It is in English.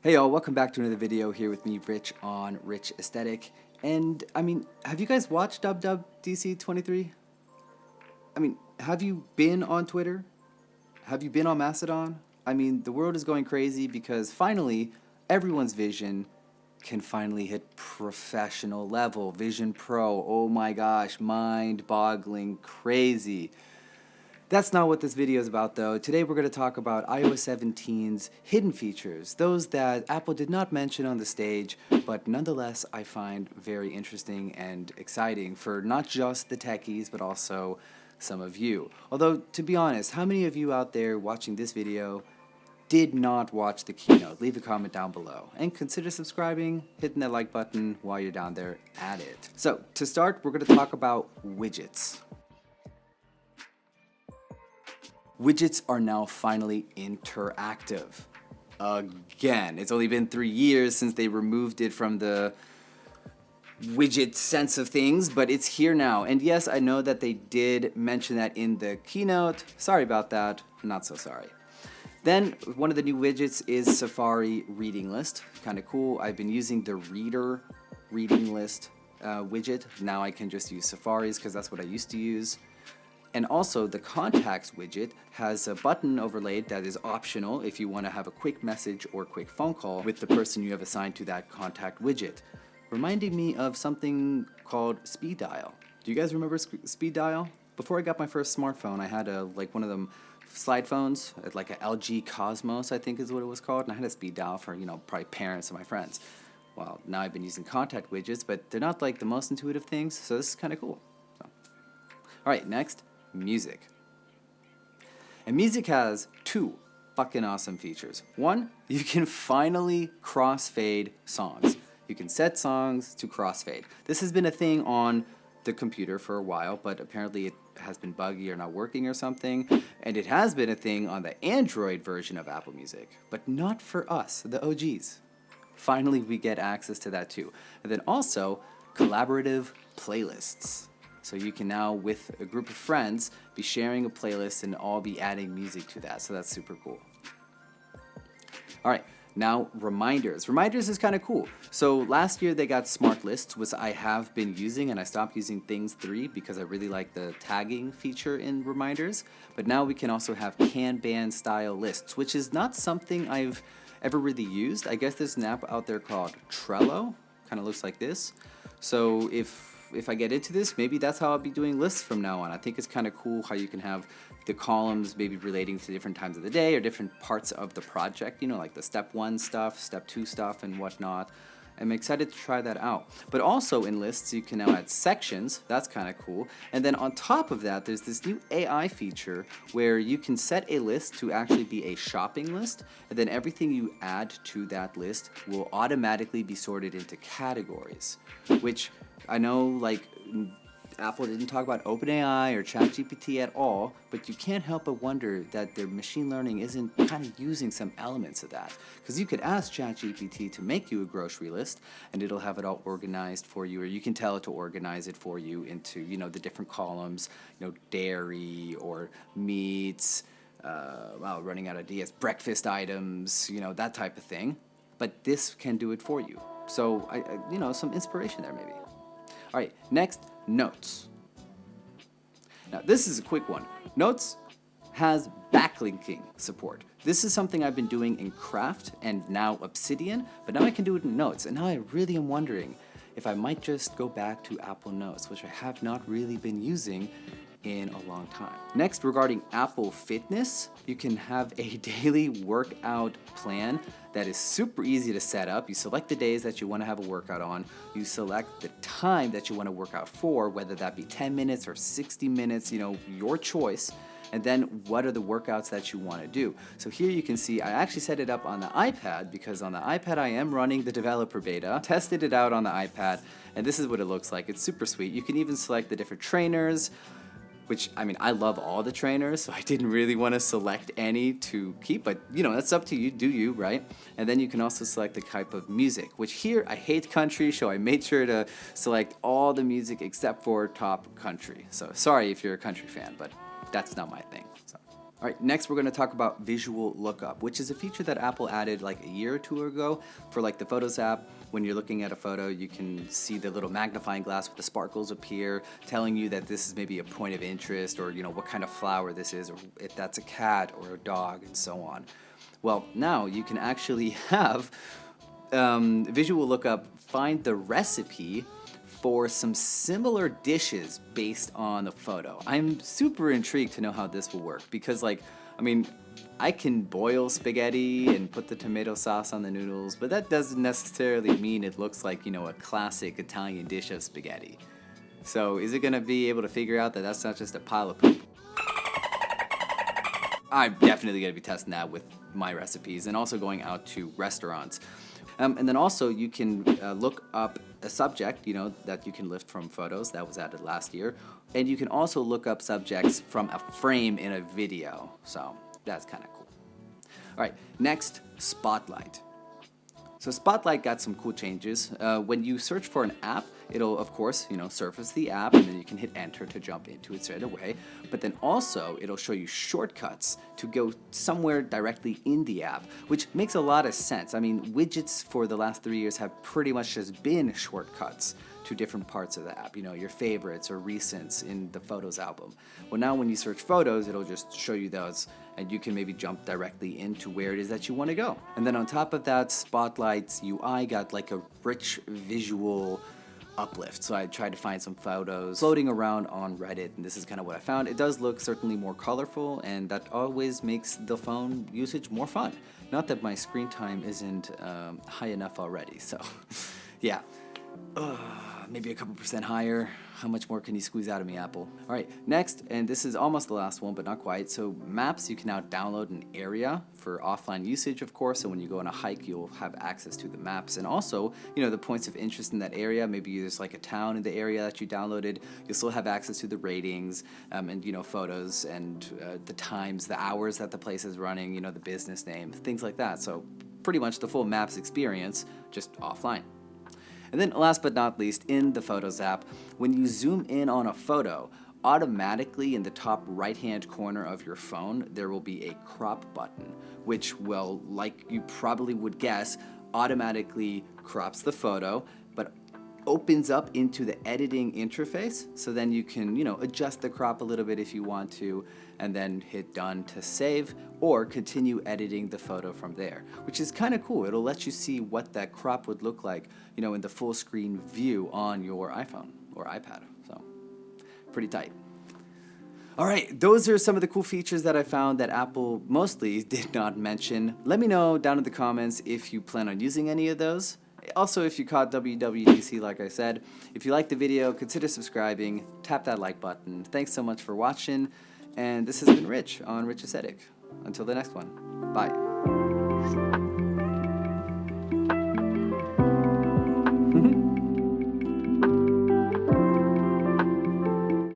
Hey y'all, welcome back to another video here with me, Rich, on Rich Aesthetic. And, have you guys watched WWDC23? Have you been on Twitter? Have you been on Mastodon? The world is going crazy because finally, everyone's vision can finally hit professional level. Vision Pro, oh my gosh, mind-boggling crazy. That's not what this video is about though. Today we're going to talk about iOS17's hidden features, those that Apple did not mention on the stage, but nonetheless I find very interesting and exciting for not just the techies, but also some of you. Although, to be honest, how many of you out there watching this video did not watch the keynote? Leave a comment down below. And consider subscribing, hitting that like button while you're down there at it. So, to start, we're going to talk about widgets. Widgets are now finally interactive. Again, it's only been 3 years since they removed it from the widget sense of things, but it's here now. And yes, I know that they did mention that in the keynote. Sorry about that, not so sorry. Then, one of the new widgets is Safari Reading List. Kind of cool. I've been using the Reader Reading List widget. Now I can just use Safari's because that's what I used to use. And also, the Contacts widget has a button overlaid that is optional if you want to have a quick message or quick phone call with the person you have assigned to that contact widget. Reminding me of something called Speed Dial. Do you guys remember Speed Dial? Before I got my first smartphone, I had one of them slide phones, like an LG Cosmos, I think is what it was called, and I had a Speed Dial for, probably parents and my friends. Well, now I've been using contact widgets, but they're not like the most intuitive things, so this is kind of cool. Alright, next. Music. And music has two fucking awesome features. One, you can finally crossfade songs. You can set songs to crossfade. This has been a thing on the computer for a while, but apparently it has been buggy or not working or something. And it has been a thing on the Android version of Apple Music, but not for us, the OGs. Finally, we get access to that too. And then also, collaborative playlists. So you can now, with a group of friends, be sharing a playlist and all be adding music to that. So that's super cool. All right, now reminders. Reminders is kind of cool. So last year they got smart lists, which I have been using, and I stopped using Things 3 because I really like the tagging feature in reminders. But now we can also have Kanban style lists, which is not something I've ever really used. I guess there's an app out there called Trello. Kind of looks like this. So if I get into this, maybe that's how I'll be doing lists from now on. I think it's kind of cool how you can have the columns maybe relating to different times of the day or different parts of the project, like the step 1 stuff, step 2 stuff, and whatnot. I'm excited to try that out. But also in lists, you can now add sections. That's kind of cool. And then on top of that, there's this new AI feature where you can set a list to actually be a shopping list, and then everything you add to that list will automatically be sorted into categories, which I know, Apple didn't talk about OpenAI or ChatGPT at all, but you can't help but wonder that their machine learning isn't kind of using some elements of that. Because you could ask ChatGPT to make you a grocery list, and it'll have it all organized for you, or you can tell it to organize it for you into, the different columns, dairy or meats, running out of ideas, breakfast items, that type of thing. But this can do it for you. So, some inspiration there maybe. All right, next, Notes. Now, this is a quick one. Notes has backlinking support. This is something I've been doing in Craft and now Obsidian, but now I can do it in Notes. And now I really am wondering if I might just go back to Apple Notes, which I have not really been using in a long time. Next, regarding Apple Fitness, you can have a daily workout plan that is super easy to set up. You select the days that you want to have a workout on. You select the time that you want to work out for, whether that be 10 minutes or 60 minutes, your choice. And then what are the workouts that you want to do? So here you can see I actually set it up on the iPad because on the iPad I am running the developer beta. Tested it out on the iPad, and this is what it looks like. It's super sweet. You can even select the different trainers, which, I love all the trainers, so I didn't really want to select any to keep, but, that's up to you, do you, right? And then you can also select the type of music, which here, I hate country, so I made sure to select all the music except for top country. So, sorry if you're a country fan, but that's not my thing. So. All right, next we're going to talk about visual lookup, which is a feature that Apple added like a year or two ago for like the Photos app. When you're looking at a photo, you can see the little magnifying glass with the sparkles appear, telling you that this is maybe a point of interest, or what kind of flower this is, or if that's a cat or a dog, and so on. Well, now you can actually have visual lookup find the recipe for some similar dishes based on the photo. I'm super intrigued to know how this will work because, I can boil spaghetti and put the tomato sauce on the noodles, but that doesn't necessarily mean it looks like, a classic Italian dish of spaghetti. So is it gonna be able to figure out that that's not just a pile of poop? I'm definitely gonna be testing that with my recipes and also going out to restaurants. And then also you can look up a subject, that you can lift from photos. That was added last year. And you can also look up subjects from a frame in a video. So that's kind of cool. All right, next, Spotlight. So Spotlight got some cool changes. When you search for an app, it'll, of course, surface the app, and then you can hit enter to jump into it straight away. But then also, it'll show you shortcuts to go somewhere directly in the app, which makes a lot of sense. Widgets for the last 3 years have pretty much just been shortcuts to different parts of the app, your favorites or recents in the Photos album. Well, now when you search photos, it'll just show you those, and you can maybe jump directly into where it is that you want to go. And then on top of that, Spotlight's UI got like a rich visual uplift. So I tried to find some photos floating around on Reddit, and this is kind of what I found. It does look certainly more colorful, and that always makes the phone usage more fun. Not that my screen time isn't high enough already, so yeah. Maybe a couple percent higher. How much more can you squeeze out of me, Apple? All right, next, and this is almost the last one, but not quite. So Maps, you can now download an area for offline usage, of course. So when you go on a hike, you'll have access to the maps. And also, the points of interest in that area. Maybe there's like a town in the area that you downloaded. You'll still have access to the ratings and, photos and the times, the hours that the place is running, the business name, things like that. So pretty much the full Maps experience, just offline. And then last but not least, in the Photos app, when you zoom in on a photo, automatically in the top right-hand corner of your phone, there will be a crop button, which will, like you probably would guess, automatically crops the photo, but opens up into the editing interface. So then you can, adjust the crop a little bit if you want to, and then hit done to save, or continue editing the photo from there, which is kind of cool. It'll let you see what that crop would look like, in the full screen view on your iPhone or iPad. So pretty tight. All right, those are some of the cool features that I found that Apple mostly did not mention. Let me know down in the comments if you plan on using any of those. Also, if you caught WWDC, like I said, if you liked the video, consider subscribing, tap that like button. Thanks so much for watching, and this has been Rich on Rich Aesthetic. Until the next one, bye.